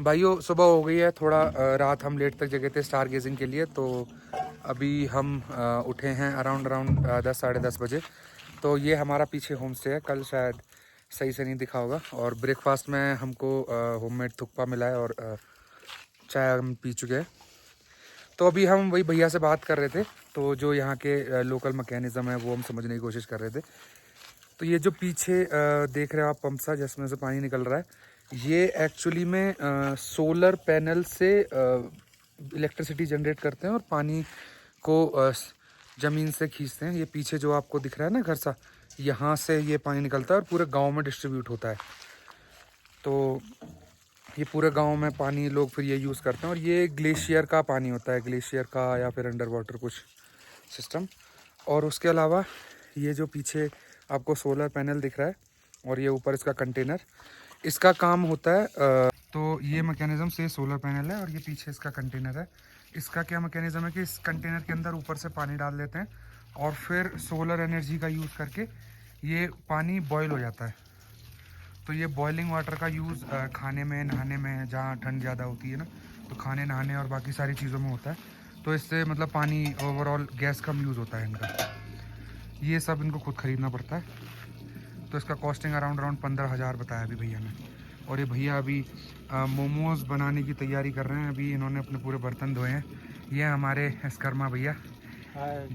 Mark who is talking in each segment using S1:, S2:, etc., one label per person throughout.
S1: भाइयों सुबह हो गई है, थोड़ा रात हम लेट तक जगे थे स्टार गेजिंग के लिए। तो अभी हम उठे हैं अराउंड 10 साढ़े 10 बजे। तो ये हमारा पीछे होम स्टे है, कल शायद सही से नहीं दिखा होगा। और ब्रेकफास्ट में हमको होममेड थुक्पा मिला है और चाय हम पी चुके हैं। तो अभी हम वही भैया से बात कर रहे थे, तो जो यहाँ के लोकल मैकेनिज़्म है वो हम समझने की कोशिश कर रहे थे। तो ये जो पीछे देख रहे हो आप पंप सा जिसमें से पानी निकल रहा है, ये एक्चुअली में सोलर पैनल से इलेक्ट्रिसिटी जनरेट करते हैं और पानी को ज़मीन से खींचते हैं। ये पीछे जो आपको दिख रहा है ना घर सा, यहाँ से ये पानी निकलता है और पूरे गांव में डिस्ट्रीब्यूट होता है। तो ये पूरे गांव में पानी लोग फिर ये यूज़ करते हैं। और ये ग्लेशियर का पानी होता है, ग्लेशियर का या फिर अंडर वाटर कुछ सिस्टम। और उसके अलावा ये जो पीछे आपको सोलर पैनल दिख रहा है और ये ऊपर इसका कंटेनर, इसका काम होता है तो ये मैकेनिज़्म से सोलर पैनल है और ये पीछे इसका कंटेनर है। इसका क्या मैकेनिज़्म है कि इस कंटेनर के अंदर ऊपर से पानी डाल देते हैं और फिर सोलर एनर्जी का यूज़ करके ये पानी बॉयल हो जाता है। तो ये बॉइलिंग वाटर का यूज़ खाने में, नहाने में, जहाँ ठंड ज़्यादा होती है ना, तो खाने नहाने और बाकी सारी चीज़ों में होता है। तो इससे मतलब पानी ओवरऑल गैस कम यूज़ होता है इनका। ये सब इनको खुद ख़रीदना पड़ता है। तो इसका कॉस्टिंग अराउंड 15,000 बताया अभी भैया ने। और ये भैया अभी मोमोज़ बनाने की तैयारी कर रहे हैं। अभी इन्होंने अपने पूरे बर्तन धोए हैं। ये हमारे स्कर्मा भैया,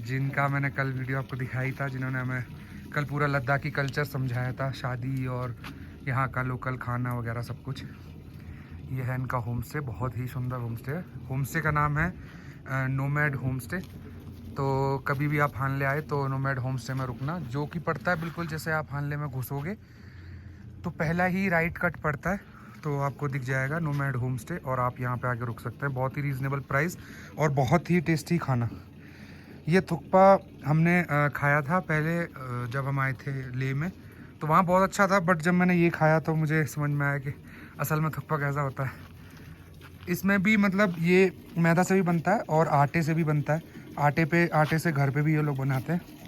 S1: जिनका मैंने कल वीडियो आपको दिखाई था, जिन्होंने हमें कल पूरा लद्दाखी कल्चर समझाया था, शादी और यहाँ का लोकल खाना वगैरह सब कुछ। ये है इनका होम स्टे, बहुत ही सुंदर होम स्टे है। होम स्टे का नाम है नोमैड होम स्टे। तो कभी भी आप हानले आए तो नोमैड होम स्टे में रुकना, जो कि पड़ता है बिल्कुल जैसे आप हानले में घुसोगे तो पहला ही राइट कट पड़ता है, तो आपको दिख जाएगा नोमैड होम स्टे और आप यहाँ पे आके रुक सकते हैं। बहुत ही रीज़नेबल प्राइस और बहुत ही टेस्टी खाना। ये थुक्पा हमने खाया था पहले जब हम आए थे लेह में, तो वहाँ बहुत अच्छा था। बट जब मैंने ये खाया तो मुझे समझ में आया कि असल में थुक्पा कैसा होता है। इसमें भी मतलब ये मैदा से भी बनता है और आटे से भी बनता है। आटे से घर पे भी ये लोग बनाते हैं।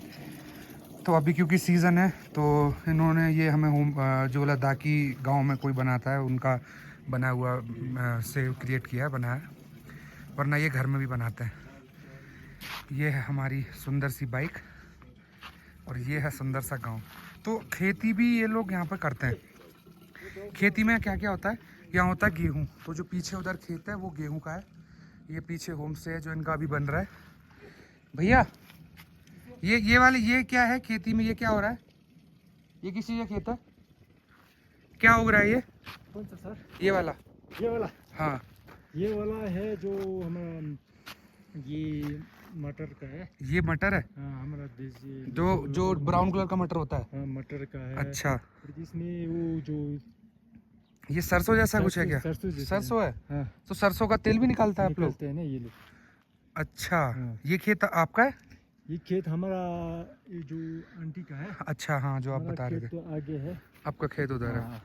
S1: तो अभी क्योंकि सीज़न है तो इन्होंने ये हमें जो लद्दाखी गांव में कोई बनाता है उनका बना हुआ से क्रिएट किया है, बनाया, वरना ये घर में भी बनाते हैं। ये है हमारी सुंदर सी बाइक और ये है सुंदर सा गांव। तो खेती भी ये लोग यहाँ पर करते हैं। खेती में क्या क्या होता है, यहाँ होता है गेहूँ। तो जो पीछे उधर खेत है वो गेहूँ का है। ये पीछे होम स्टे है जो इनका अभी बन रहा है। भैया ये वाली ये क्या है खेती में, ये क्या हो रहा है? ये किस चीज़ का खेत है? क्या उग रहा है ये?
S2: कौन सा सर?
S1: ये वाला?
S2: ये वाला?
S1: हाँ,
S2: ये वाला है जो हमारा ये मटर का है।
S1: ये मटर है?
S2: हाँ, हमारा देसी
S1: जो ब्राउन कलर का मटर होता है।
S2: हाँ, मटर का है।
S1: अच्छा,
S2: और जिसमें वो जो
S1: ये सरसों जैसा कुछ है क्या? सरसों है।
S2: हाँ,
S1: तो सरसों का तेल भी निकालता है आप लोग?
S2: निकलते हैं ना ये लोग।
S1: अच्छा,
S2: हाँ।
S1: ये खेत आपका है?
S2: ये खेत हमारा, ये जो आंटी का है।
S1: अच्छा, हाँ, जो आप
S2: हमारा
S1: बता रहे
S2: खेत
S1: थे।
S2: तो आगे है।
S1: आपका खेत उधर है।
S2: हाँ।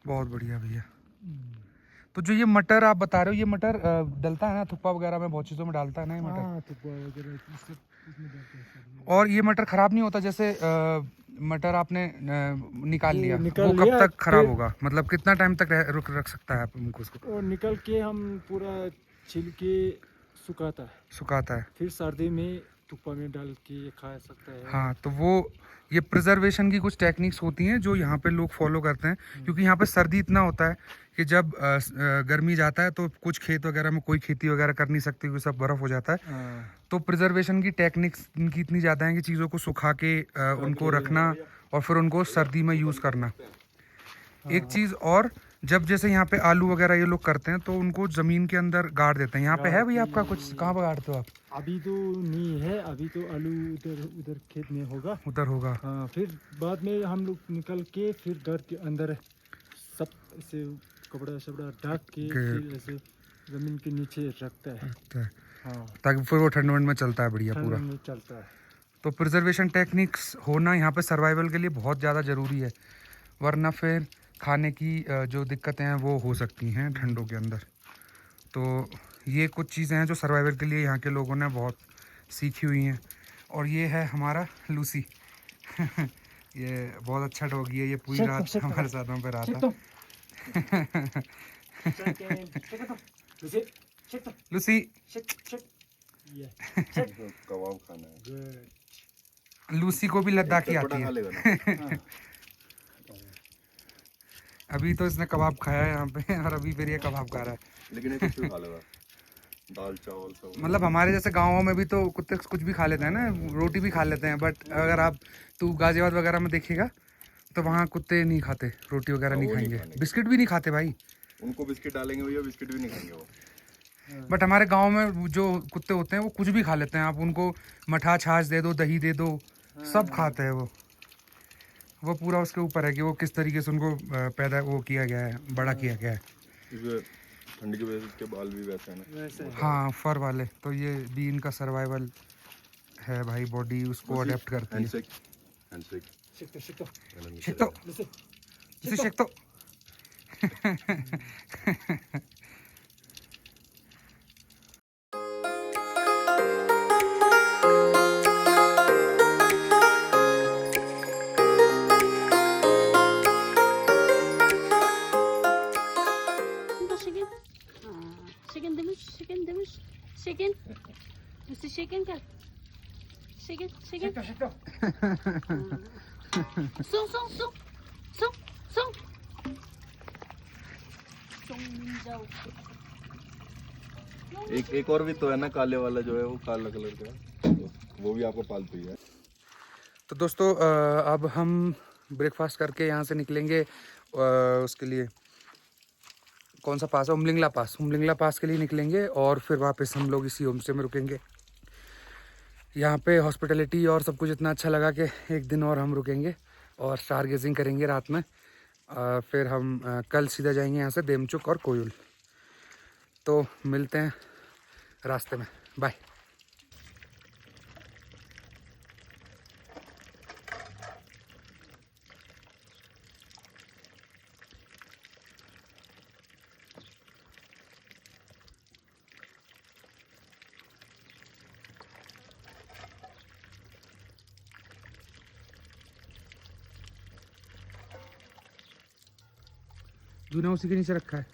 S1: बहुत बढ़िया भैया। तो जो ये मटर आप बता रहे हो, ये मटर डलता है ना थुक्पा वगैरह में, बहुत चीज़ों में डालता है ना ये मटर?
S2: हाँ, तो वगैरह इसमें डालते हैं सब।
S1: और ये मटर खराब नहीं होता? जैसे मटर आपने निकाल लिया, वो कब
S2: लिया,
S1: तक खराब होगा? मतलब कितना टाइम तक रख सकता है आप उसको?
S2: और निकल के हम पूरा छिल के
S1: सुखाता है।
S2: फिर सर्दी में धूप में डाल के खा सकता है।
S1: हाँ, तो वो ये प्रिजर्वेशन की कुछ टेक्निक्स होती हैं जो यहाँ पे लोग फॉलो करते हैं, क्योंकि यहाँ पे सर्दी इतना होता है कि जब गर्मी जाता है तो कुछ खेत वगैरह में कोई खेती वगैरह कर नहीं सकती क्योंकि सब बर्फ़ हो जाता है। तो प्रिजर्वेशन की टेक्निक्स इनकी इतनी ज़्यादा हैं कि चीज़ों को सुखा के उनको रखना और फिर उनको सर्दी में यूज़ करना। एक चीज़ और, जब जैसे यहाँ पे आलू वगैरह ये लोग करते हैं तो उनको ज़मीन के अंदर गाड़ देते हैं। यहाँ पे है भैया आपका कुछ? कहाँ पर गाड़ते हो आप?
S2: अभी तो नहीं है, अभी तो आलू उधर खेत में होगा।
S1: उधर होगा।
S2: हाँ, फिर बाद में हम लोग निकल के फिर घर के अंदर सब ऐसे कपड़ा शपड़ा ढक के फिर ऐसे जमीन के नीचे रखता है। हाँ,
S1: ताकि फिर वो ठंड वंड में चलता है बढ़िया पूरा।
S2: में चलता है।
S1: तो प्रिजर्वेशन टेक्निक्स होना यहाँ पे सर्वाइवल के लिए बहुत ज़्यादा ज़रूरी है, वरना फिर खाने की जो दिक्कतें हैं वो हो सकती हैं ठंडों के अंदर। तो ये कुछ चीज़ें हैं जो सर्वाइवल के लिए यहाँ के लोगों ने बहुत सीखी हुई हैं। और ये है हमारा लूसी ये बहुत अच्छा डॉगी है, ये पूरी रात हमारे साथ में रहा था। लूसी
S3: कबाब खाना है।
S1: लूसी को भी लद्दाखी आती
S3: खा
S1: है।
S3: लेगा ना।
S1: अभी तो इसने कबाब खाया है यहाँ पे और अभी फिर ये कबाब खा रहा है।
S3: लेकिन ये कुछ भी खा लेगा, दाल चावल सब।
S1: मतलब हमारे जैसे गाँवों में भी तो कुत्ते कुछ भी खा लेते हैं ना, रोटी भी खा लेते हैं, बट अगर तू गाजियाबाद वगैरह में देखेगा तो वहाँ कुत्ते नहीं खाते, रोटी वगैरह नहीं
S3: वो नहीं
S1: खाएंगे,
S3: खाने।
S1: बिस्किट भी नहीं खाते भाई।
S3: उनको बिस्किट डालेंगे भैया, बिस्किट भी नहीं खाएंगे वो।
S1: बट हमारे गांव में जो कुत्ते होते हैं वो कुछ भी खा लेते हैं, आप उनको मठा छाछ दे दो, दही दे दो, सब खाते हैं वो पूरा उसके ऊपर है कि वो किस तरीके से उनको पैदा वो किया गया है, बड़ा किया गया है।
S3: इसमें ठंडी की वजह से इसके बाल भी वैसे हैं ना।
S1: हाँ, फर वाले, तो ये भी इनका सर्वाइवल है भाई, बॉडी उसको अडेप्ट करती है।
S3: हैंडशेक हैंडशेक
S1: शेक तो इसे शेक तो
S4: Chicken demiş, chicken demiş, chicken. Mr. Chicken gel. Chicken, chicken. Sung, sung, sung, sung, sung. Sung जाओ.
S3: एक और भी तो है ना, काले वाला जो है वो काला कलर का, तो वो भी आपको पालतू ही है।
S1: तो दोस्तों अब हम ब्रेकफास्ट करके यहाँ से निकलेंगे उसके लिए, कौन सा पास है, उमलिंगला पास के लिए निकलेंगे और फिर वापस हम लोग इसी होम स्टे में रुकेंगे। यहाँ पे हॉस्पिटलिटी और सब कुछ इतना अच्छा लगा कि एक दिन और हम रुकेंगे और स्टार गेजिंग करेंगे रात में। फिर हम कल सीधा जाएंगे यहाँ से देमचुक और कोयल। तो मिलते हैं रास्ते में, बाय। जूना उसी के नीचे रखा है।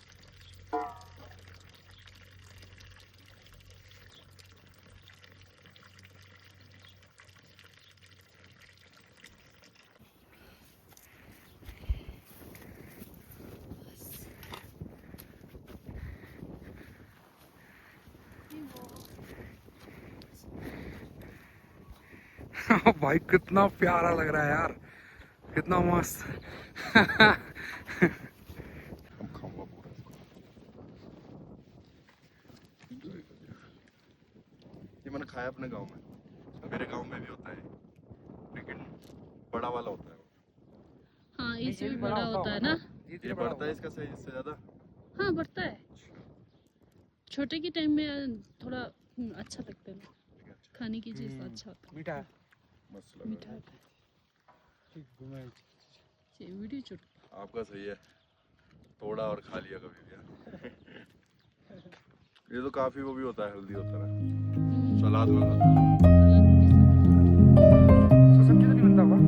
S1: भाई कितना प्यारा लग रहा है यार, कितना मस्त।
S3: हम खाऊंगा पूरा इसको। ये मैंने खाया अपने गांव में, मेरे गांव में भी होता है, लेकिन बड़ा वाला होता है।
S4: हाँ, इससे भी बड़ा होता है ना।
S3: ये बढ़ता है इसका साइज इससे ज्यादा।
S4: हाँ, बढ़ता है। छोटे के टाइम में थोड़ा अच्छा लगता है, खाने की चीज अच्छा होता है,
S1: मीठा है,
S3: मस्त लगा।
S4: मीठा होता है। ये वीडियो शूट
S3: आपका सही है, थोड़ा और खा लिया कभी भी। ये तो काफी वो भी होता है, हेल्दी होता है, सलाद में खाता है।
S1: सब्जी तो नहीं बनता होगा।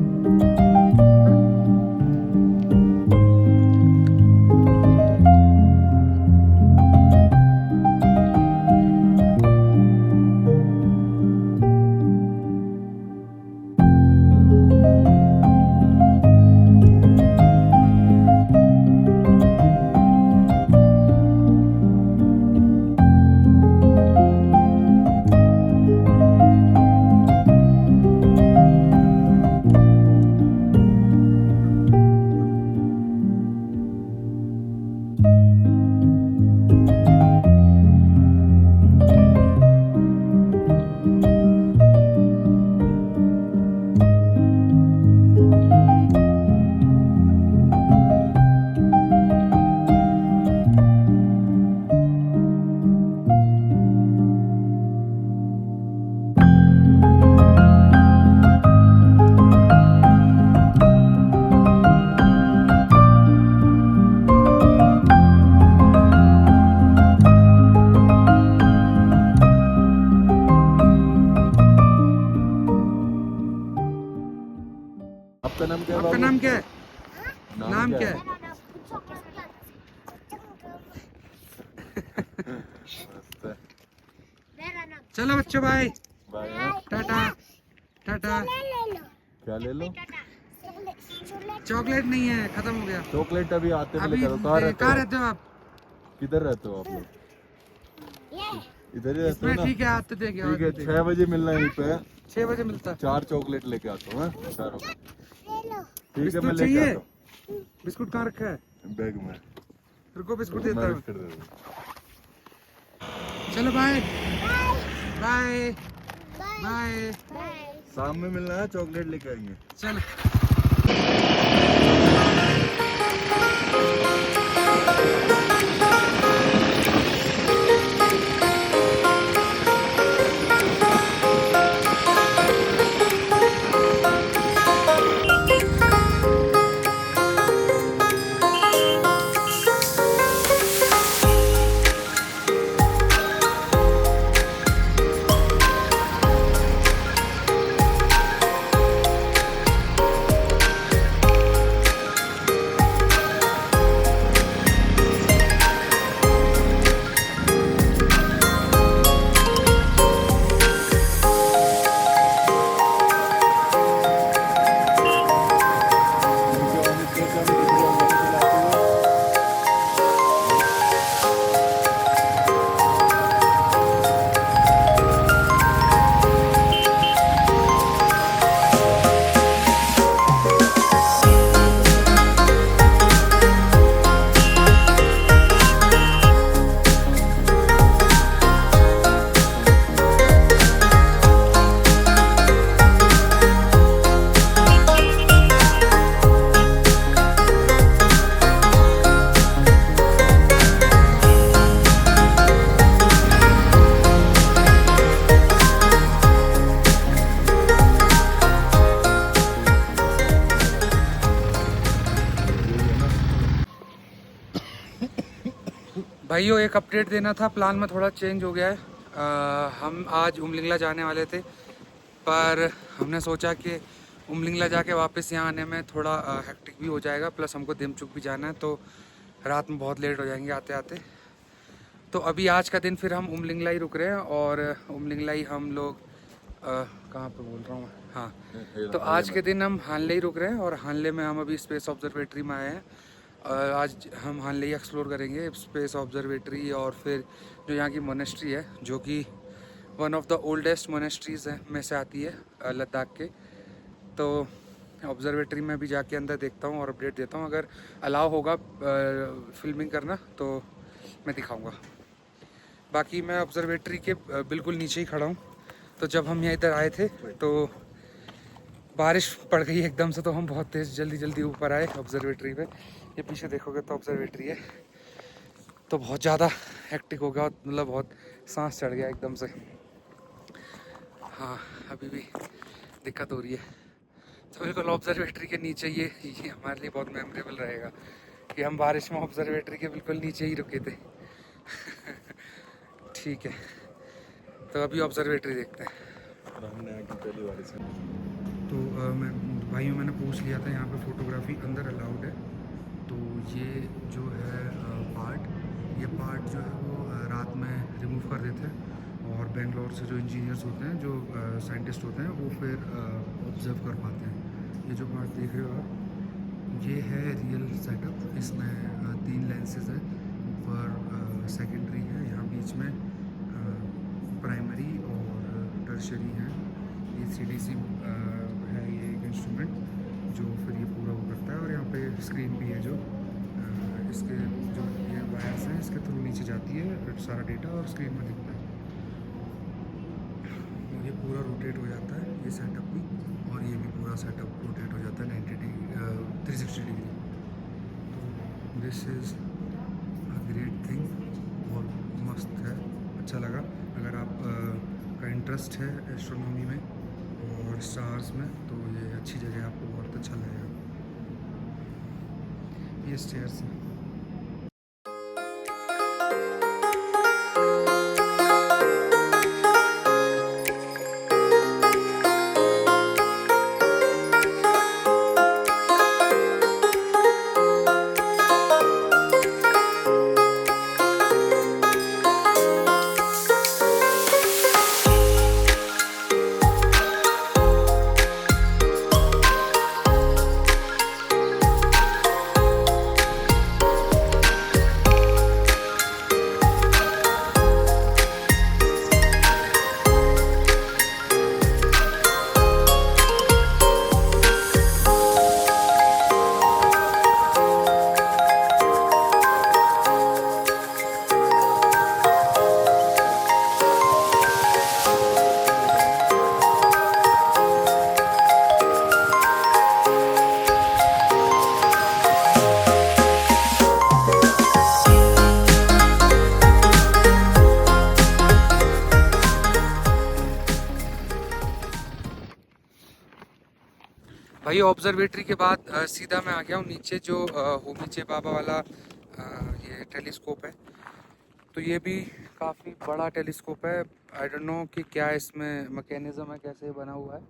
S3: आपका नाम क्या है?
S1: आपका
S3: बाबू?
S1: नाम क्या है?
S3: नाम क्या है?
S1: चलो बच्चों बाय
S3: बाय।
S1: टाटा टाटा।
S3: क्या ले लो?
S1: चॉकलेट नहीं है, खत्म हो गया।
S3: चॉकलेट अभी आते में
S1: अभी
S3: लेकर आओ। कहाँ रहते
S1: कहाँ
S3: हो?
S1: रहते हो आप?
S3: किधर रहते हो आप लोग? इधर ही रहते हो
S1: इसमें
S3: ना?
S1: ठीक है, आते देंगे।
S3: ठीक है, 6 बजे मिलना है यहीं पे।
S1: 6 बजे मिलता है।
S3: 4 चॉकलेट लेके आता हूँ। हाँ? चारों। ठीक है,
S1: बिस्कुट
S3: मैं लेके
S1: चाहिए?
S3: आता हूँ
S1: बिस्कुट कहाँ रखा है?
S3: बैग में।
S1: रुको बिस्कुट देता हूँ।
S3: कर देता हूँ।
S1: चलो बाय बाय बाय।
S3: शाम में मिलना है, चॉकलेट लेके आएंगे।
S1: चलो। भाइयों एक अपडेट देना था, प्लान में थोड़ा चेंज हो गया है। हम आज उमलिंगला जाने वाले थे, पर हमने सोचा कि उमलिंगला जाके वापस यहाँ आने में थोड़ा हेक्टिक भी हो जाएगा, प्लस हमको दिमचुक भी जाना है, तो रात में बहुत लेट हो जाएंगे आते आते। तो अभी आज का दिन फिर हम उमलिंगला ही रुक रहे हैं, और उमलिंगला ही हम लोग कहाँ पे बोल रहा हूँ मैं, हाँ, तो आज के दिन हम हानले ही रुक रहे हैं। और हानले में हम अभी स्पेस ऑब्जर्वेटरी में आए हैं। आज हम हानले ही एक्सप्लोर करेंगे, स्पेस ऑब्जर्वेटरी, और फिर जो यहाँ की मोनेस्ट्री है, जो कि one of the oldest monasteries है में से आती है लद्दाख के। तो ऑब्जर्वेटरी में भी जाके अंदर देखता हूँ और अपडेट देता हूँ। अगर अलाउ होगा फिल्मिंग करना तो मैं दिखाऊँगा। बाकी मैं ऑब्जर्वेटरी के बिल्कुल नीचे ही खड़ा हूँ। तो जब हम यहाँ इधर आए थे तो बारिश पड़ गई एकदम से, तो हम बहुत तेज़ जल्दी ऊपर आए ऑब्जर्वेटरी पे। ये पीछे देखोगे तो ऑब्जर्वेटरी है, तो बहुत ज़्यादा हेक्टिक हो गया, मतलब बहुत सांस चढ़ गया एकदम से। हाँ, अभी भी दिक्कत हो रही है। तो बिल्कुल ऑब्जर्वेटरी के नीचे ये हमारे लिए बहुत मेमोरेबल रहेगा कि हम बारिश में ऑब्जर्वेटरी के बिल्कुल नीचे ही रुके थे। ठीक है, तो अभी ऑब्जर्वेटरी देखते हैं। तो भाइयों मैंने पूछ लिया था, यहाँ पे फ़ोटोग्राफी अंदर अलाउड है। तो ये जो है ये पार्ट जो है वो रात में रिमूव कर देते हैं, और बेंगलोर से जो इंजीनियर्स होते हैं, जो साइंटिस्ट होते हैं, वो फिर ऑब्जर्व कर पाते हैं। ये जो पार्ट देख रहे हो आप, ये है रियल सेटअप। इसमें 3 लेंसेज है, ऊपर सेकेंडरी है, यहाँ बीच में प्राइमरी और टर्शरी है। ये CDC है ये एक इंस्ट्रूमेंट जो फिर ये पूरा वो करता है। और यहाँ पे स्क्रीन भी है जो इसके जो ये वायर्स हैं इसके थ्रू नीचे जाती है सारा डेटा, और स्क्रीन में दिखता है। ये पूरा रोटेट हो जाता है ये सेटअप भी, और ये भी पूरा सेटअप रोटेट हो जाता है 360 डिग्री। तो this is a great thing, बहुत मस्त है, अच्छा लगा। अगर आप का इंटरेस्ट है एस्ट्रोनॉमी में और स्टार्स में, तो ये अच्छी जगह है, आपको बहुत अच्छा लगेगा। ये स्टेयर्स हैं। भाई ऑब्जर्वेटरी के बाद सीधा मैं आ गया हूँ नीचे, जो होमीचे बाबा वाला ये टेलीस्कोप है। तो ये भी काफ़ी बड़ा टेलीस्कोप है। आई डोंट नो कि क्या इसमें मैकेनिज़्म है, कैसे बना हुआ है,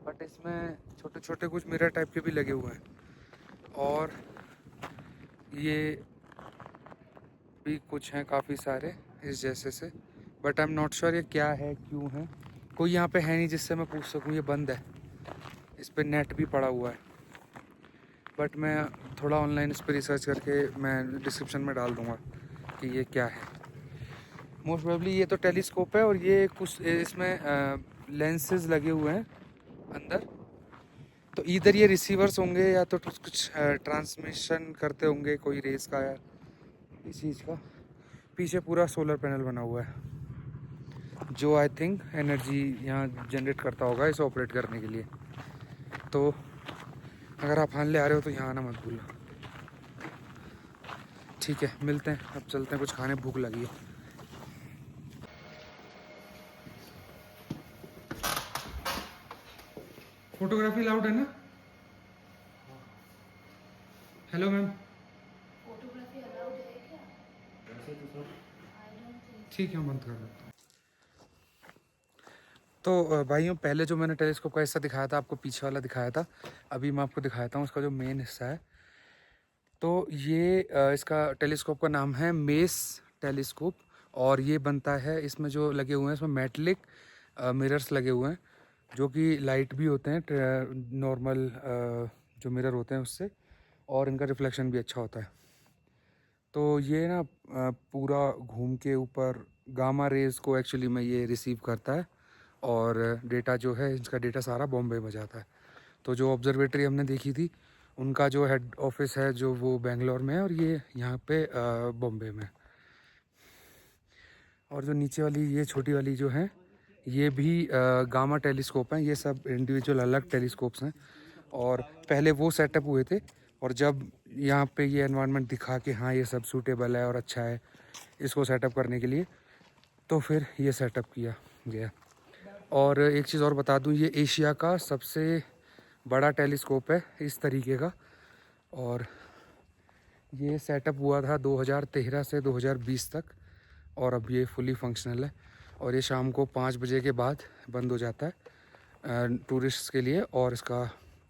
S1: बट इसमें छोटे छोटे कुछ मिरर टाइप के भी लगे हुए हैं। और ये भी कुछ हैं काफ़ी सारे इस जैसे से, but I am not sure ये क्या है, क्यों है। कोई यहाँ पे है नहीं जिससे मैं पूछ सकूँ, ये बंद है। इस पर नेट भी पड़ा हुआ है, बट मैं थोड़ा ऑनलाइन इस पर रिसर्च करके मैं डिस्क्रिप्शन में डाल दूँगा कि ये क्या है। मोस्ट प्रोबेबली ये तो टेलीस्कोप है, और ये कुछ इसमें लेंसेज लगे हुए हैं अंदर। तो इधर ये रिसीवर्स होंगे या तो कुछ ट्रांसमिशन करते होंगे कोई रेस का या इस चीज़ का। पीछे पूरा सोलर पैनल बना हुआ है जो आई थिंक एनर्जी यहाँ जनरेट करता होगा इसे ऑपरेट करने के लिए। तो अगर आप हान ले आ रहे हो तो यहाँ आना मत भूलना। ठीक है, मिलते हैं, अब चलते हैं, कुछ खाने, भूख लगी है। फोटोग्राफी अलाउड है ना? हेलो मैम,
S5: फोटोग्राफी अलाउड है क्या?
S1: ठीक है, बंद कर देता हूँ। तो भाइयों, पहले जो मैंने टेलीस्कोप का हिस्सा दिखाया था आपको, पीछे वाला दिखाया था, अभी मैं आपको दिखाता हूँ उसका जो मेन हिस्सा है। तो ये इसका टेलीस्कोप का नाम है मेस टेलीस्कोप, और ये बनता है, इसमें जो लगे हुए हैं इसमें मेटलिक मिरर्स लगे हुए हैं जो कि लाइट भी होते हैं, नॉर्मल जो मिरर होते हैं उससे, और इनका रिफ्लेक्शन भी अच्छा होता है। तो ये ना पूरा घूम के ऊपर गामा रेज को एक्चुअली में ये रिसीव करता है, और डेटा जो है इसका डेटा सारा बॉम्बे में जाता है। तो जो ऑब्जर्वेटरी हमने देखी थी उनका जो हेड ऑफिस है जो वो बेंगलोर में है, और ये यहाँ पे बॉम्बे में। और जो नीचे वाली ये छोटी वाली जो है ये भी गामा टेलीस्कोप हैं। ये सब इंडिविजुअल अलग टेलीस्कोप्स हैं, और पहले वो सेटअप हुए थे, और जब यहाँ पे ये एनवायरनमेंट दिखा कि हाँ ये सब सूटेबल है और अच्छा है इसको सेटअप करने के लिए, तो फिर ये सेटअप किया गया। और एक चीज़ और बता दूँ, ये एशिया का सबसे बड़ा टेलीस्कोप है इस तरीके का, और ये सेटअप हुआ था 2013 से 2020 तक, और अब ये फुली फंक्शनल है। और ये शाम को 5 बजे के बाद बंद हो जाता है टूरिस्ट के लिए, और इसका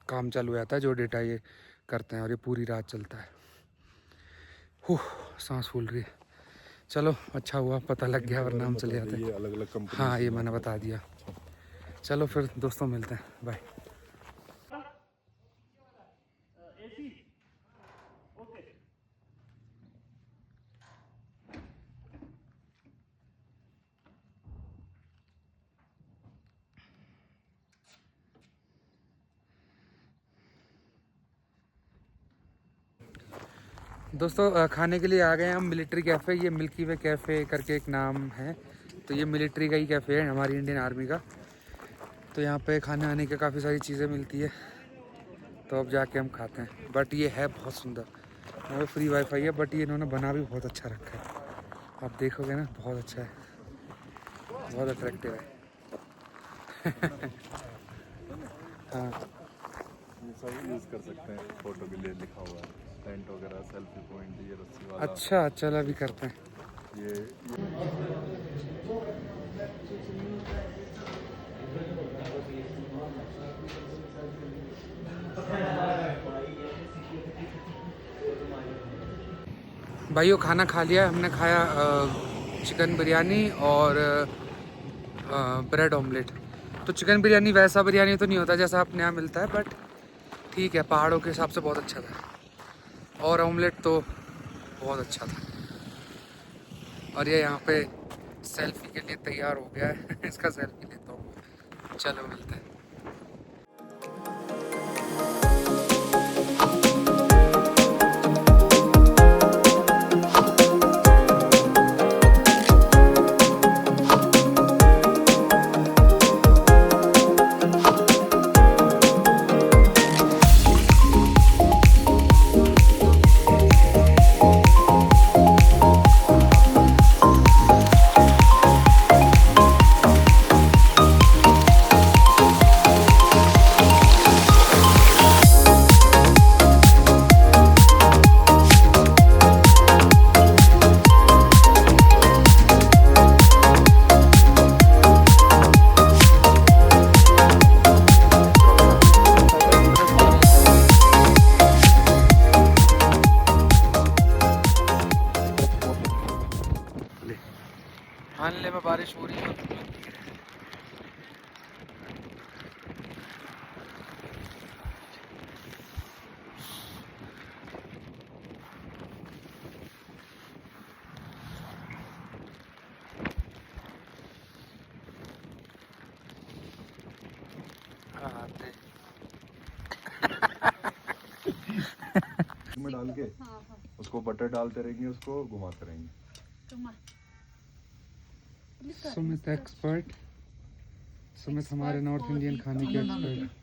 S1: काम चालू हो जाता है जो डेटा ये करते हैं, और ये पूरी रात चलता है। सांस फूल रही है। चलो, अच्छा हुआ पता लग गया, वरना हम चले जाते।
S3: ये अलग-अलग कंपनी।
S1: हाँ, ये मैंने बता दिया। चलो फिर दोस्तों, मिलते हैं, बाय। दोस्तों, खाने के लिए आ गए हम मिलिट्री कैफ़े। ये मिल्की वे कैफ़े करके एक नाम है। तो ये मिलिट्री का ही कैफ़े है, हमारी इंडियन आर्मी का। तो यहाँ पे खाने आने की काफ़ी सारी चीज़ें मिलती है, तो अब जाके हम खाते हैं। बट ये है बहुत सुंदर, यहाँ पे फ्री वाईफाई है, बट ये इन्होंने बना भी बहुत अच्छा रखा है। आप देखोगे ना, बहुत अच्छा है, बहुत अट्रैक्टिव है। हाँ,
S3: ये सब यूज़ कर सकते हैं फोटो के लिए, लिखा हुआ है टेंट वगैरह, सेल्फी पॉइंट, ये रस्सी वाला।
S1: अच्छा, चलो अभी करते हैं।
S3: ये
S1: भाइयों, खाना खा लिया हमने। खाया चिकन बिरयानी और ब्रेड ऑमलेट। तो चिकन बिरयानी वैसा बिरयानी तो नहीं होता जैसा अपने यहाँ मिलता है, बट ठीक है, पहाड़ों के हिसाब से बहुत अच्छा था। और ऑमलेट तो बहुत अच्छा था। और ये यहाँ पे सेल्फी के लिए तैयार हो गया है। इसका सेल्फी लेता हूँ। चलो मिलते हैं। में बारिश हो रही है।
S3: में डाल के उसको बटर डालते रहेंगे, उसको घुमाते रहेंगे।
S1: सुमित एक्सपर्ट, सुमित हमारे नॉर्थ इंडियन खाने के एक्सपर्ट।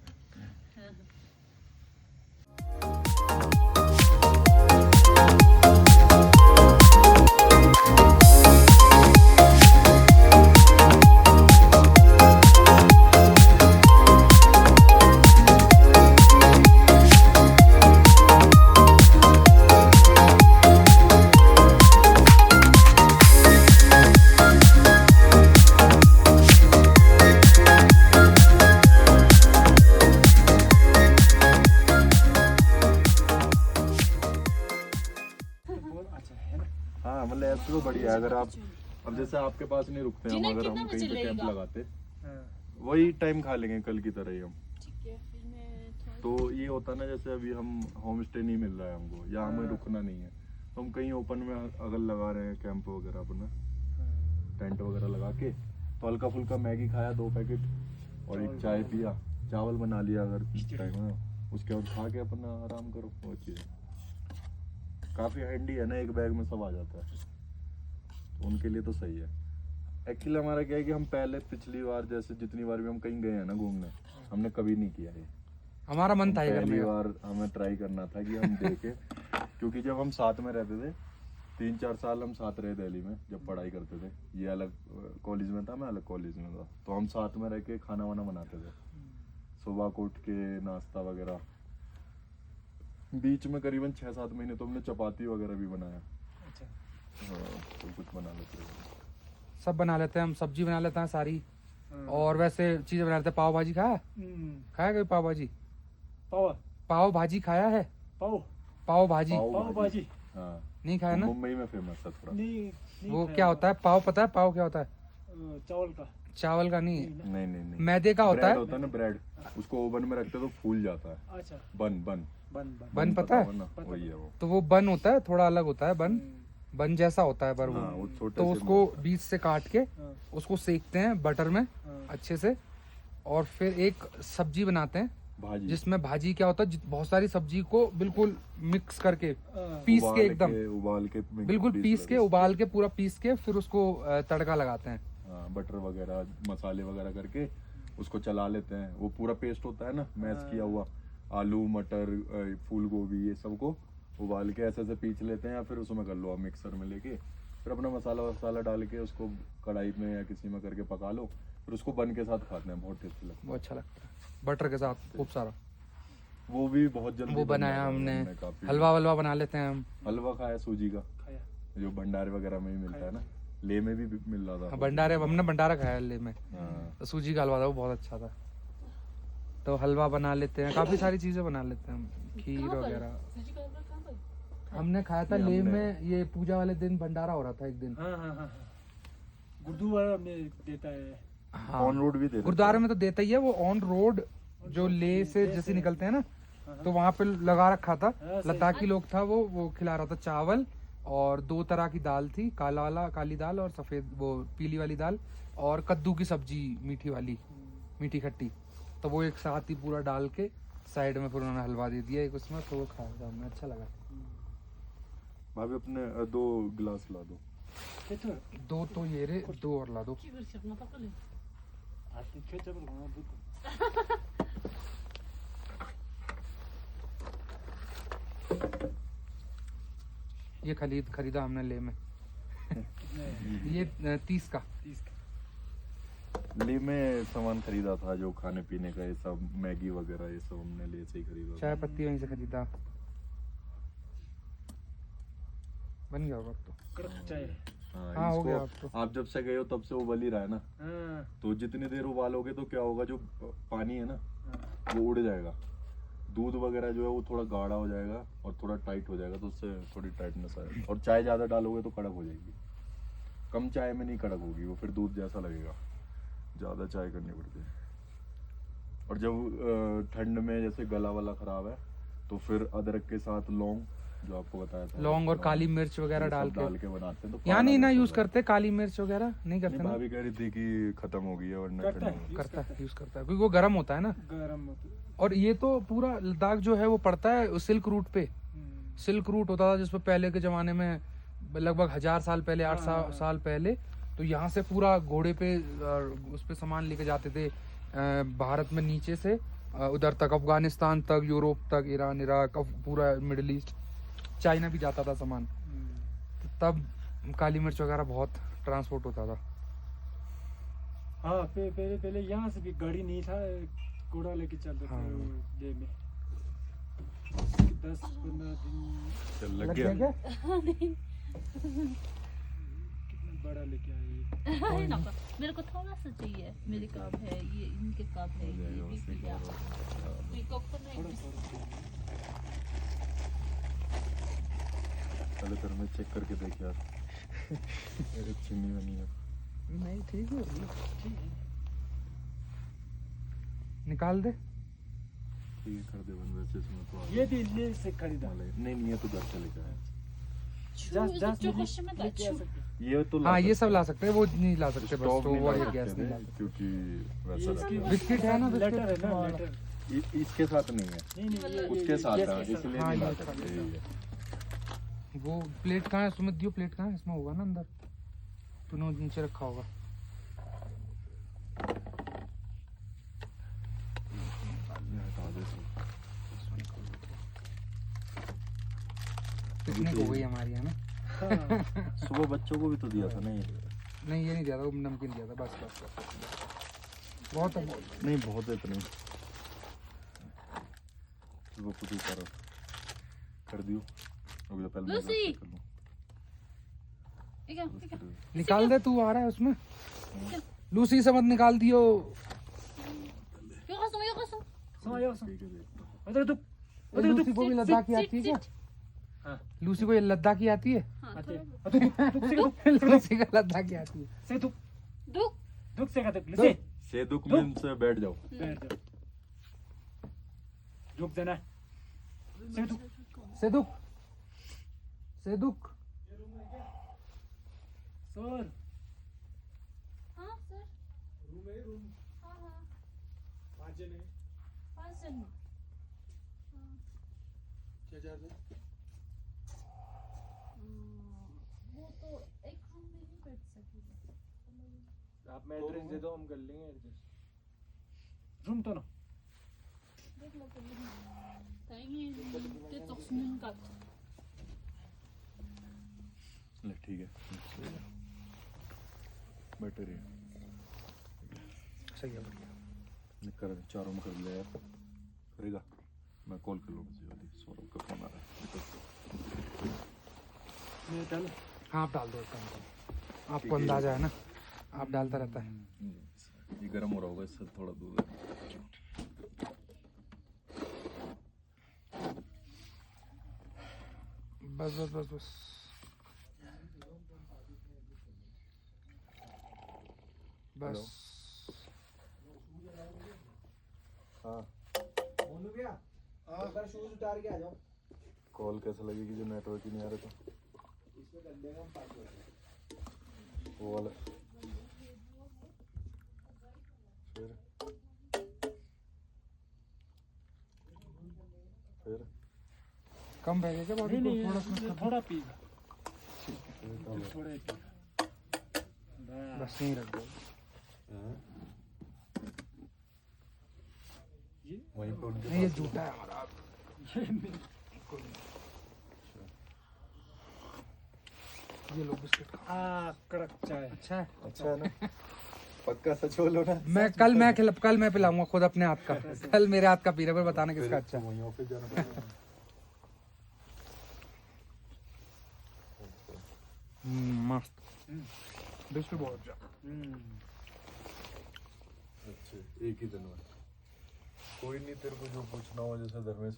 S3: हाँ मतलब ऐसे तो बढ़िया है। अगर आप अब जैसे आपके पास नहीं रुकते हम, अगर हम कहीं पे कैंप लगाते वही टाइम खा लेंगे कल की तरह ही हम। तो ये होता ना जैसे अभी हम होम स्टे नहीं मिल रहा है हमको, या हमें रुकना नहीं है, तो हम कहीं ओपन में अगर लगा रहे हैं कैंप वगैरह अपना, टेंट वगैरह लगा के, तो हल्का फुल्का मैगी खाया 2 पैकेट और एक चाय पिया, चावल बना लिया अगर टाइम है, उसके बाद खा के अपना आराम करो। वो चीज़ काफ़ी हैंडी है ना, एक बैग में सब आ जाता है, तो उनके लिए तो सही है। एक्चुअली हमारा क्या है कि हम पहले पिछली बार जैसे जितनी बार भी हम कहीं गए हैं ना घूमने, हमने कभी नहीं किया है।
S1: हमारा मन था
S3: पहली बार हमें ट्राई करना था कि हम देखें, क्योंकि जब हम साथ में रहते थे 3-4 साल हम साथ रहे दिल्ली में, जब पढ़ाई करते थे, ये अलग कॉलेज में था, मैं अलग कॉलेज में था, तो हम साथ में रह के खाना वाना बनाते थे, सुबह को उठ के नाश्ता वगैरह। बीच में करीबन 6-7 महीने तो हमने चपाती वगैरह भी बनाया।
S2: अच्छा।
S3: हाँ, तो कुछ बना लेते हैं,
S1: सब बना लेते हैं हम, सब्जी बना लेते हैं सारी, और वैसे चीजें बना लेते हैं। पाव भाजी खाया, खाया कभी पाव भाजी? पाव भाजी खाया है? पाव भाजी
S3: हाँ
S1: नहीं खाया ना?
S3: मुंबई में फेमस है थोड़ा।
S1: वो क्या होता है पाव, पता है पाव क्या होता है? चावल का नहीं,
S3: नहीं
S1: मैदे का होता
S3: होता है ना ब्रेड, उसको ओवन में रखते तो फूल जाता है।
S2: अच्छा।
S1: बन पता है?
S3: ना वही है वो।
S1: तो वो बन होता है, थोड़ा अलग होता है बन, बन जैसा होता है पर वो,
S3: हाँ, वो छोटे
S1: तो
S3: से
S1: उसको बीच से काट के उसको सेकते हैं बटर में अच्छे से, और फिर एक सब्जी बनाते हैं
S3: भाजी,
S1: जिसमें भाजी क्या होता है, बहुत सारी सब्जी को बिल्कुल मिक्स करके पीस के एकदम
S3: उबाल के
S1: बिल्कुल पीस के उबाल के पूरा पीस के फिर उसको तड़का लगाते हैं।
S3: हाँ, बटर वगैरह मसाले वगैरह करके उसको चला लेते हैं। वो पूरा पेस्ट होता है ना मैश किया हुआ, आलू मटर फूल गोभी ये सबको उबाल के ऐसे ऐसे पीस लेते हैं, या फिर उसमें कर लो आप मिक्सर में लेके, फिर अपना मसाला वसाला डाल के उसको कढ़ाई में या किसी में करके पका लो, फिर उसको बन के साथ खाते हैं, बहुत टेस्टी लगता है।
S1: वो अच्छा लगता है बटर के साथ खूब सारा।
S3: वो भी बहुत जल्दी
S1: वो बनाया हमने। हलवा वलवा बना लेते हैं हम।
S3: हलवा खाया सूजी का, जो भंडारे वगैरह में ही मिलता है ना, ले में भी मिल रहा था।
S1: भंडारे, हमने भंडारा खाया ले में,
S3: हाँ।
S1: तो सूजी का हलवा था, वो बहुत अच्छा था। तो हलवा बना लेते हैं, काफी सारी चीजें बना लेते हैं हम, खीर वगैरह। हमने खाया था ले में, ये पूजा वाले दिन भंडारा हो रहा था एक दिन।
S2: गुरुद्वारा में देता है।
S1: हाँ,
S3: ऑन रोड भी देता है।
S1: गुरुद्वारे में तो देता ही है वो, ऑन रोड जो ले से जैसे निकलते हैं ना, तो वहाँ पे लगा रखा था, लद्दाखी लोग था वो खिला रहा था चावल, और 2 तरह की दाल थी, काला वाला काली दाल और सफेद वो पीली वाली दाल, और कद्दू की सब्जी मीठी वाली, मीठी खट्टी, तो वो एक साथ ही पूरा डाल के साइड में फिर उन्होंने हलवा दे दिया एक उसमें, तो वो खाया था हमने, अच्छा लगा।
S3: भाभी अपने 2 गिलास ला दो।
S1: 2 तो ये रे, 2 और ला दो। ये खरीदा हमने ले में ये 30 का।
S3: ले में सामान खरीदा था जो खाने पीने का, ये सब मैगी वगैरह ये सब हमने ले से ही खरीदा था।
S1: चाय पत्ती वहीं से खरीदा। बन गया होगा तो।
S2: कड़क चाय।
S1: हाँ हो गया अब तो।
S3: आप जब से गए हो तब से उबल ही रहा है ना, तो जितनी देर उबालोगे तो क्या होगा, जो पानी है ना वो उड़ जाएगा, दूध वगैरह जो है वो थोड़ा गाढ़ा हो जाएगा और थोड़ा टाइट हो जाएगा, तो उससे थोड़ी टाइटनेस आएगी, और चाय ज्यादा डालोगे तो कड़क हो जाएगी। कम चाय में नहीं कड़क होगी वो, फिर दूध जैसा लगेगा, ज़्यादा चाय करनी पड़ती है। और जब ठंड में जैसे गला वाला खराब है तो फिर अदरक के साथ लौंग, जो आपको बताया था,
S1: लौंग और काली मिर्च वगैरह
S3: ये सब
S1: डाल के
S3: बनाते हैं। तो
S1: यहाँ नहीं ना
S3: पाला
S1: यूज
S3: जैसा
S1: करते काली मिर्च वगैरह नहीं
S3: होता है।
S1: करते
S3: नहीं,
S1: ना?
S3: भाभी कह रही थी कि खत्म हो गई है वरना
S2: करता
S3: ठंड
S2: है,
S3: में।
S1: करता है, यूज करता है क्योंकि वो गर्म होता है ना।
S2: गरम होती है।
S1: और ये तो पूरा लद्दाख जो है वो पड़ता है सिल्क रूट पे। सिल्क रूट होता था जिसपे पहले के जमाने में लगभग 1000 साल पहले, 8 साल पहले, तो यहाँ से पूरा घोड़े पे उस पे सामान लेके जाते थे भारत में नीचे से उधर तक, अफगानिस्तान तक, यूरोप तक, ईरान, इराक, पूरा मिडिल ईस्ट, चाइना भी जाता था सामान। तब काली मिर्च वगैरह बहुत ट्रांसपोर्ट होता था।
S2: हाँ, पहले पहले यहाँ से भी गाड़ी नहीं था, घोड़ा लेके चलते थे डे में। 10-15 दिन
S3: चल लग गया।
S2: कितना बड़ा लेके आए।
S4: है ना, मेरे को थोड़ा सा चाहिए, मेरे कप है ये, इनके कप है ये भी किया। पीकॉक तो नहीं।
S3: पहले फिर मैं चेक करके देख यार, मेरे चीनी बनी है।
S1: नहीं ठीक है, निकाल दे।
S3: ठीक है, कर दे बंद। वैसे इसमें तो
S2: ये भी ले से खरीदा।
S3: नहीं, ये तो 10 चले जाए। ये तो
S1: हाँ ये सब ला सकते हैं, वो नहीं ला सकते बस,
S3: स्टोव
S1: तो
S3: नहीं
S1: वो
S3: ला
S1: गैस
S3: सकते
S1: नहीं ला
S3: थे,
S1: सकते।
S3: क्योंकि वैसा
S2: ये
S3: रहता
S2: इसकी
S3: है।
S1: बिस्किट है ना,
S2: लेटर है
S1: बिस्किट
S2: ना, लेटर।
S3: इसके साथ नहीं है,
S2: नहीं नहीं, ये
S3: उसके साथ
S2: गैस
S3: है,
S2: के साथ।
S3: इसलिए
S1: हाँ,
S3: नहीं ला
S1: ये
S3: सकते ये।
S1: वो प्लेट कहाँ है सुमित दियो, प्लेट कहाँ है? इसमें होगा ना अंदर, तूने नीचे रखा होगा। पिकनिक हो गई हमारी, है ना?
S2: हाँ,
S3: सुबह बच्चों को भी तो दिया था ना ये।
S1: नहीं ये नहीं दिया था, वो नमकीन दिया था, बस बस बस। बहुत है, बहुत।
S3: नहीं बहुत है इतने, वो खुद ही करो कर दियो। अभी तो पहले मैं
S4: लूसी!
S3: कर लूं।
S1: निकाल दे, तू आ रहा है उसमें। लूसी से मत निकाल दियो।
S2: सुनो यो सुनो।
S3: ठीक है, देखता हूं।
S2: उधर तू,
S1: ये लूसी को भी लद्दाखी आती है क्या?
S2: हाँ।
S1: लूसी को ये लद्दाखी आती है?
S2: आते। तू
S1: लूसी को लद्दाखी आती है।
S2: से तू
S4: दुख
S2: दुख से कहते ले
S3: से दुख में से बैठ जाओ।
S2: बैठ जाओ। रुक जाना। से तू
S1: सेदुक, सेदुक।
S2: सर
S4: हाँ सर, हाँ हाँ 5 जन। वो तो एक रूम में नहीं बैठ सकेगा।
S2: आप मैं एड्रेस दे दो, हम कर लेंगे एडजस्ट। रूम तो ना
S4: देख लो कहीं ते तो सुन का
S3: ले ठीक है, बैठे रहिए।
S1: सही है।
S3: कर चारों में कर लिया यार, करेगा। मैं कॉल कर लूँगा, सौरभ का फोन आ रहा है।
S2: मैं डाल।
S1: हाँ आप डाल दो इसका मतलब। आपको अंदाजा है ना, आप डालता रहता है।
S3: ये गर्म हो रहा होगा, इससे थोड़ा दूर है।
S1: बस बस बस बस। बस
S3: हाँ कॉल कैसे लगेगी जो नेटवर्क ही नहीं आ रहा था? वो वाला फिर
S1: कम रहेगा क्या बॉडी
S2: नहीं
S1: को?
S2: नहीं,
S1: थोड़ा सा
S2: थोड़ा पीगा।
S3: फिर
S2: थोड़ा ही पीगा।
S1: बस नहीं रख दो।
S3: वहीं पे उनके
S1: नहीं ये झूठा है हमारा। ये लो बिस्किट खाओ।
S2: कड़क चाय।
S1: अच्छा है।
S3: अच्छा है ना? पक्का सच बोलो ना।
S1: कल मैं पिलाऊंगा खुद अपने हाथ का। कल मेरे हाथ का पी रहे, पर बताना किसका अच्छा है।
S3: वहीं ऑफिस जाना पड़ेगा।
S1: मस्त बिस्किट बहुत अच्छा।
S3: अच्छा एक ही दिन में कोई नहीं, तेरे को जो पूछना हो जैसे धर्मेश